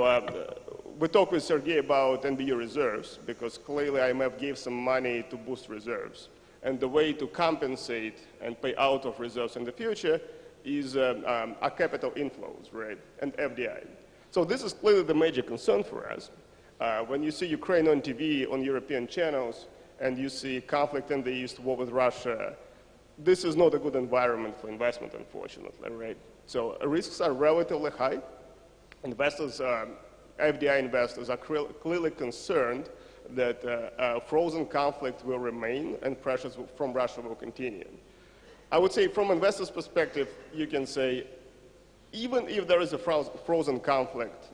we talked with Serhii about NBU reserves, because clearly IMF gave some money to boost reserves. And the way to compensate and pay out of reserves in the future is our capital inflows, right, and FDI. So this is clearly the major concern for us. When you see Ukraine on TV, on European channels, and you see conflict in the East, war with Russia, this is not a good environment for investment, unfortunately, right? So risks are relatively high. Investors, FDI investors are clearly concerned that frozen conflict will remain and pressures from Russia will continue. I would say from investors' perspective, you can say, even if there is a frozen conflict,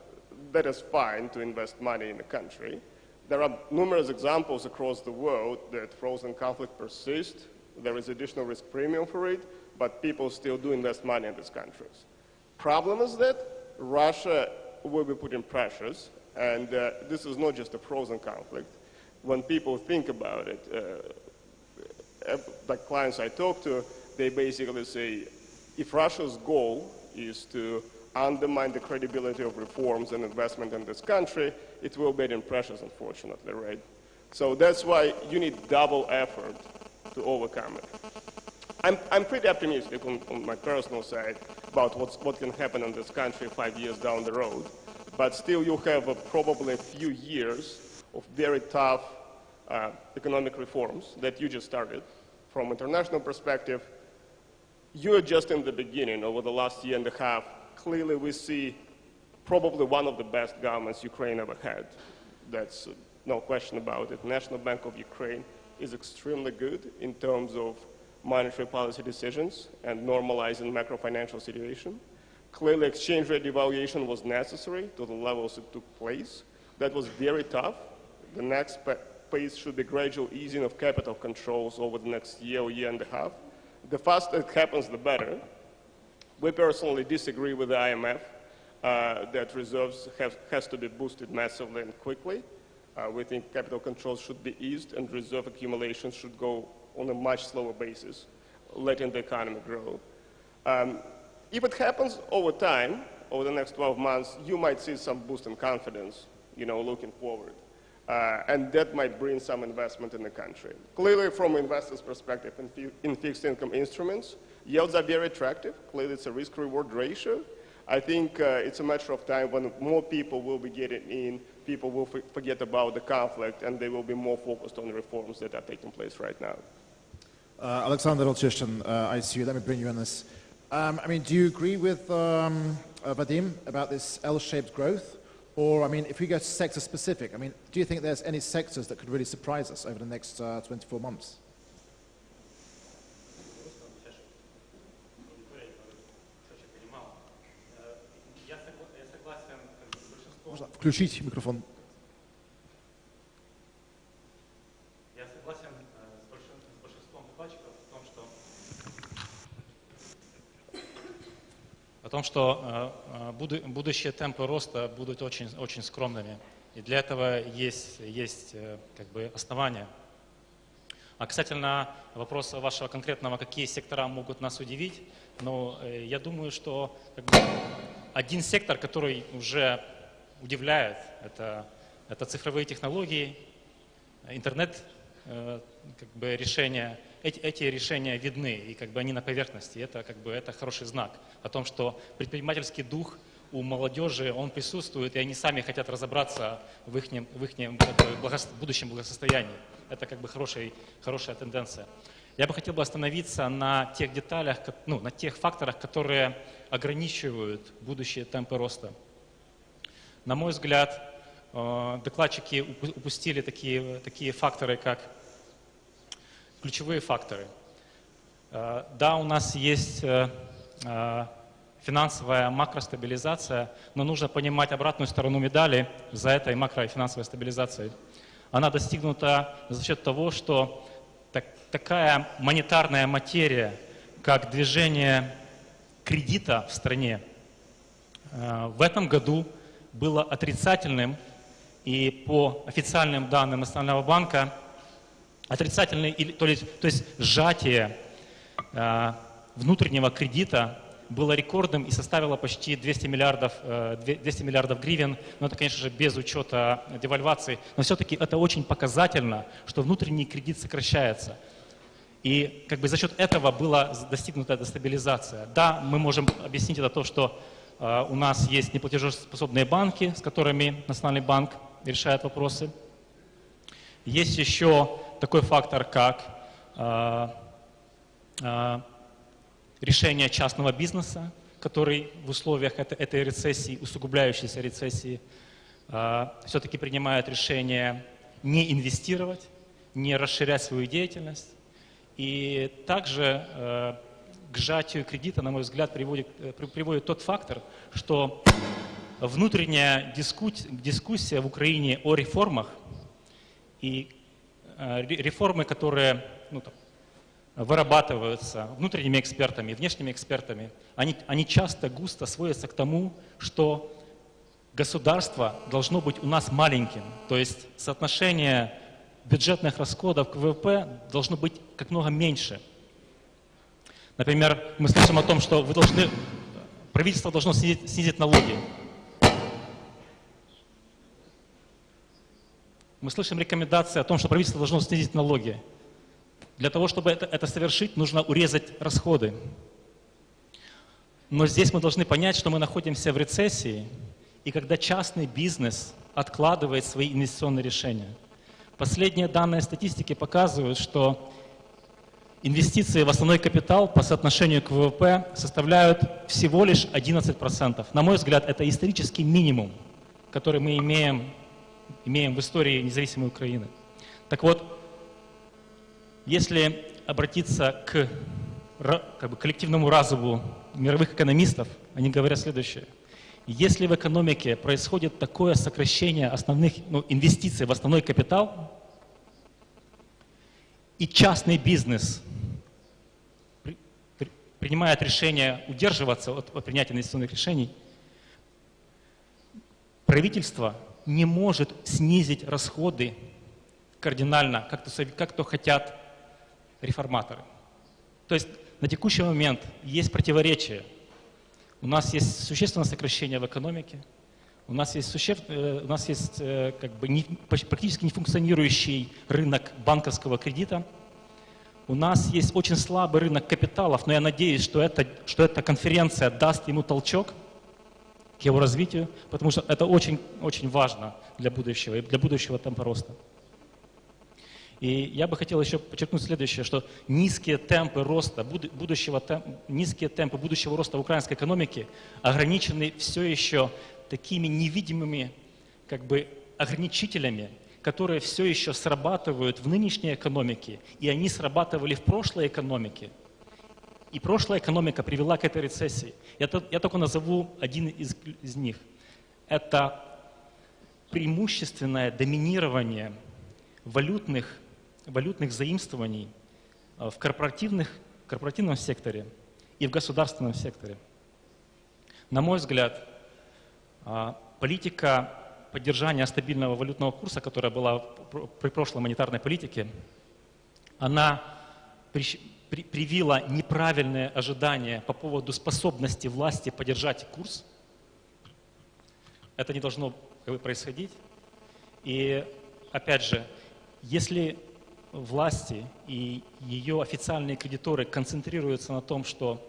that is fine to invest money in the country. There are numerous examples across the world that frozen conflict persists. There is additional risk premium for it, but people still do invest money in these countries. Problem is that Russia will be putting pressures, and this is not just a frozen conflict. When people think about it, like clients I talk to, they basically say, if Russia's goal is to undermine the credibility of reforms and investment in this country, it will be in pressures, unfortunately, right? So that's why you need double effort to overcome it. I'm pretty optimistic on my personal side about what can happen in this country 5 years down the road, but still you have probably a few years of very tough economic reforms that you just started. From international perspective, you're just in the beginning. Over the last year and a half, clearly we see probably one of the best governments Ukraine ever had. That's no question about it. National Bank of Ukraine is extremely good in terms of monetary policy decisions and normalizing macro-financial situation. Clearly, exchange rate devaluation was necessary to the levels it took place. That was very tough. The next phase should be gradual easing of capital controls over the next year or year and a half. The faster it happens, the better. We personally disagree with the IMF that reserves has to be boosted massively and quickly. We think capital controls should be eased and reserve accumulation should go on a much slower basis, letting the economy grow. If it happens over time, over the next 12 months, you might see some boost in confidence, looking forward. And that might bring some investment in the country. Clearly, from investors' perspective, in fixed income instruments, yields are very attractive. Clearly, it's a risk-reward ratio. I think it's a matter of time when more people will be getting in, people will forget about the conflict, and they will be more focused on the reforms that are taking place right now. Olexandr, Valchyshen, ICU, let me bring you in this. Do you agree with Vadim about this L-shaped growth? Or, if we go sector-specific, do you think there's any sectors that could really surprise us over the next 24 months? Можно включить микрофон? Я согласен с большинством докладчиков о том, что будущие темпы роста будут очень скромными. И для этого есть основания. А касательно вопроса вашего конкретного, какие сектора могут нас удивить, ну, я думаю, что как бы, один сектор, который уже удивляет, это цифровые технологии, интернет, как бы решения. Эти решения видны, и как бы они на поверхности. Это как бы это хороший знак о том, что предпринимательский дух у молодежи, он присутствует, и они сами хотят разобраться в их будущем благосостоянии. Это как бы хорошая тенденция. Я бы хотел остановиться на тех деталях, ну, на тех факторах, которые ограничивают будущие темпы роста. На мой взгляд, докладчики упустили такие факторы, как ключевые факторы. Да, у нас есть финансовая макростабилизация, но нужно понимать обратную сторону медали за этой макро- и финансовой стабилизацией. Она достигнута за счет того, что такая монетарная материя, как движение кредита в стране, в этом году было отрицательным, и по официальным данным Национального банка отрицательный, то есть сжатие внутреннего кредита было рекордным и составило почти 200 миллиардов гривен, но это, конечно же, без учета девальвации, но все-таки это очень показательно, что внутренний кредит сокращается. И как бы за счет этого была достигнута эта стабилизация. Да, мы можем объяснить это то, что у нас есть неплатежеспособные банки, с которыми Национальный банк решает вопросы. Есть еще такой фактор, как решение частного бизнеса, который в условиях этой рецессии, усугубляющейся рецессии, все-таки принимает решение не инвестировать, не расширять свою деятельность. И также к сжатию кредита, на мой взгляд, приводит тот фактор, что внутренняя дискуссия в Украине о реформах и реформы, которые вырабатываются внутренними экспертами, внешними экспертами, они часто густо сводятся к тому, что государство должно быть у нас маленьким. То есть соотношение бюджетных расходов к ВВП должно быть как много меньше. Например, мы слышим о том, что правительство должно снизить налоги. Мы слышим рекомендации о том, что правительство должно снизить налоги. Для того, чтобы это совершить, нужно урезать расходы. Но здесь мы должны понять, что мы находимся в рецессии, и когда частный бизнес откладывает свои инвестиционные решения. Последние данные статистики показывают, что инвестиции в основной капитал по соотношению к ВВП составляют всего лишь 11%. На мой взгляд, это исторический минимум, который мы имеем в истории независимой Украины. Так вот, если обратиться к коллективному разуму мировых экономистов, они говорят следующее. Если в экономике происходит такое сокращение основных инвестиций в основной капитал, и частный бизнес принимает решение удерживаться от принятия инвестиционных решений, правительство не может снизить расходы кардинально, как то хотят реформаторы. То есть на текущий момент есть противоречие. У нас есть существенное сокращение в экономике, у нас есть практически нефункционирующий рынок банковского кредита, у нас есть очень слабый рынок капиталов, но я надеюсь, что эта конференция даст ему толчок к его развитию, потому что это очень, очень важно для будущего темпа роста. И я бы хотел еще подчеркнуть следующее, что низкие темпы будущего роста в украинской экономике ограничены все еще такими невидимыми ограничителями, которые все еще срабатывают в нынешней экономике, и они срабатывали в прошлой экономике. И прошлая экономика привела к этой рецессии. Я только назову один из них. Это преимущественное доминирование валютных заимствований в корпоративном секторе и в государственном секторе. На мой взгляд, политика поддержания стабильного валютного курса, которая была при прошлой монетарной политике, она привила неправильные ожидания по поводу способности власти поддержать курс. Это не должно происходить. И опять же, если власти и ее официальные кредиторы концентрируются на том, что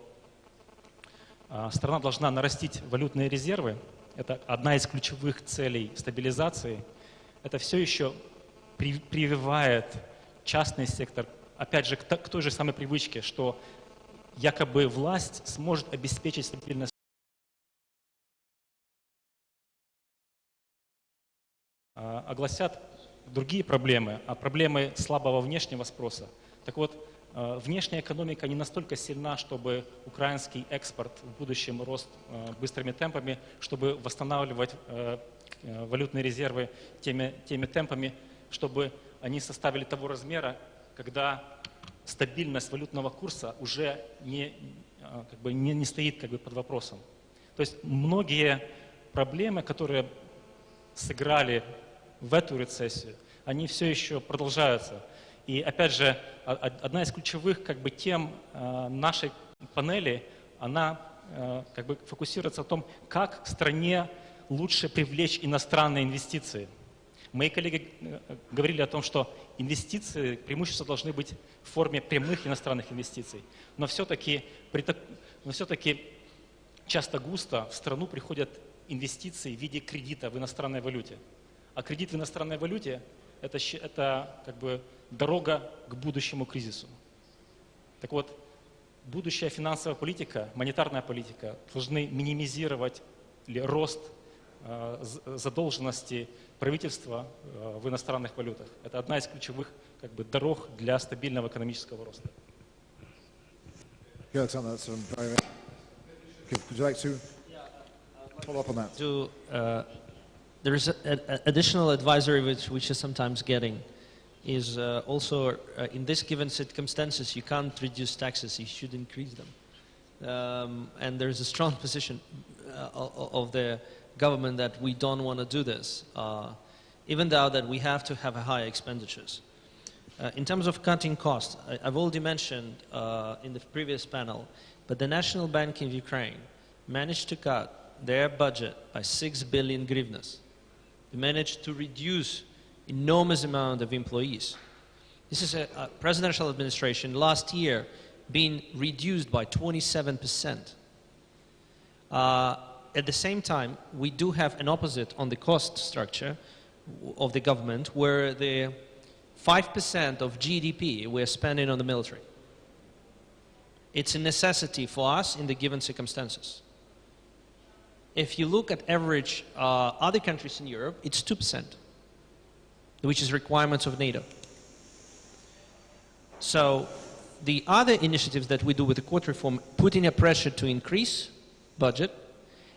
страна должна нарастить валютные резервы, это одна из ключевых целей стабилизации, это все еще прививает частный сектор, опять же, к той же самой привычке, что якобы власть сможет обеспечить стабильность. Огласят другие проблемы, проблемы слабого внешнего спроса. Так вот, внешняя экономика не настолько сильна, чтобы украинский экспорт в будущем рос быстрыми темпами, чтобы восстанавливать валютные резервы теми темпами, чтобы они составили того размера, когда стабильность валютного курса уже не стоит под вопросом. То есть многие проблемы, которые сыграли в эту рецессию, они все еще продолжаются. И опять же, одна из ключевых тем нашей панели, она фокусируется на том, как стране лучше привлечь иностранные инвестиции. Мои коллеги говорили о том, что инвестиции преимущественно должны быть в форме прямых иностранных инвестиций. Но все-таки часто-густо в страну приходят инвестиции в виде кредита в иностранной валюте. А кредит в иностранной валюте – это дорога к будущему кризису. Так вот, будущая финансовая политика, монетарная политика должны минимизировать рост задолженности правительства в иностранных валютах. Это одна из ключевых дорог для стабильного экономического роста. Would you like to follow up on that? There is an additional advisory which is sometimes getting is also in this given circumstances you can't reduce taxes, you should increase them. And there is a strong position of the government that we don't want to do this, even though that we have to have high expenditures. In terms of cutting costs, I've already mentioned in the previous panel, but the National Bank of Ukraine managed to cut their budget by 6 billion hryvnias. They managed to reduce enormous amount of employees. This is a presidential administration last year being reduced by 27%. At the same time, we do have an opposite on the cost structure of the government where the 5% of GDP we're spending on the military. It's a necessity for us in the given circumstances. If you look at average other countries in Europe, it's 2%, which is requirements of NATO. So the other initiatives that we do with the court reform, putting a pressure to increase budget,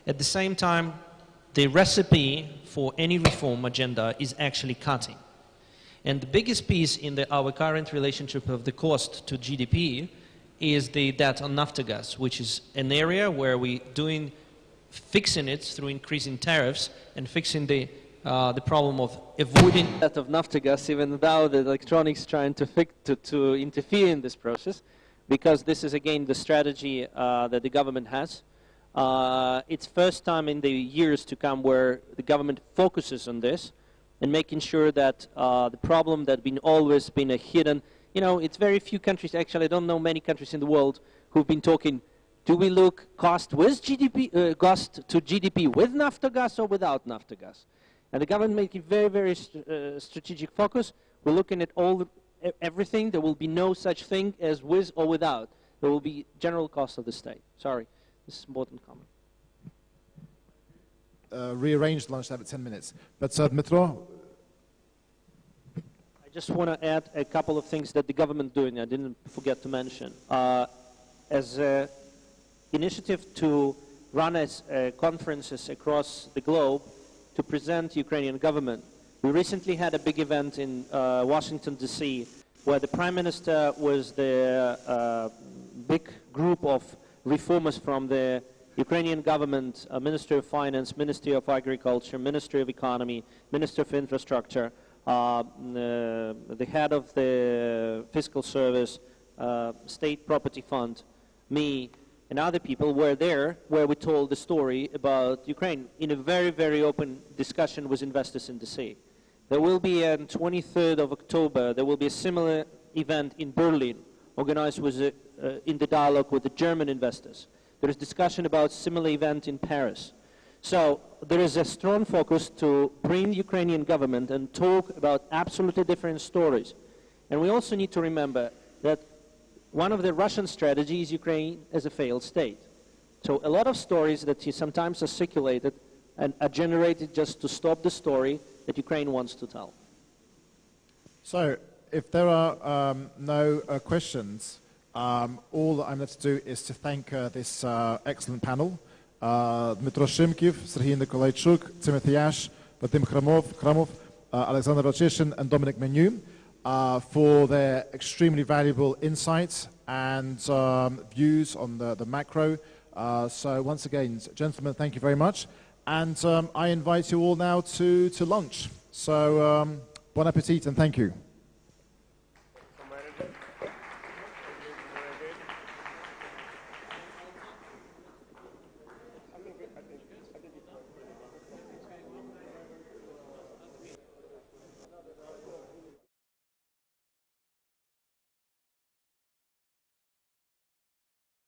at the same time, the recipe for any reform agenda is actually cutting. And the biggest piece in our current relationship of the cost to GDP is the debt on Naftogaz, which is an area where we're fixing it through increasing tariffs and fixing the problem of avoiding that of Naftogaz, even though the electronics trying to interfere in this process, because this is again the strategy that the government has. It's first time in the years to come where the government focuses on this and making sure that the problem that always been a hidden, it's very few countries, actually I don't know many countries in the world who've been talking, do we look cost with GDP, cost to GDP with Naftogaz or without Naftogaz? And the government making very, very strategic focus. We're looking at everything. There will be no such thing as with or without. There will be general cost of the state. Sorry, this is important comment. Rearranged lunch time at 10 minutes. But Dmytro? I just want to add a couple of things that the government doing. I didn't forget to mention. As an initiative to run conferences across the globe to present Ukrainian government, we recently had a big event in Washington, D.C., where the Prime Minister was the big group of reformers from the Ukrainian government, Ministry of Finance, Ministry of Agriculture, Ministry of Economy, Ministry of Infrastructure, the head of the fiscal service, state property fund, me, and other people were there where we told the story about Ukraine in a very, very open discussion with investors in DC. There will be on 23rd of October, there will be a similar event in Berlin, organized with in the dialogue with the German investors. There is discussion about similar event in Paris. So there is a strong focus to bring the Ukrainian government and talk about absolutely different stories. And we also need to remember that one of the Russian strategies is Ukraine as a failed state. So a lot of stories that he sometimes are circulated and are generated just to stop the story that Ukraine wants to tell. So if there are no questions, all that I'm left to do is to thank this excellent panel. Dmytro Shymkiv, Serhii Nikolaichuk, Timothy Ash, Vadim Khramov, Olexandr Valchyshen, and Dominique for their extremely valuable insights and views on the macro. So once again, gentlemen, thank you very much. And I invite you all now to lunch. So bon appetit and thank you.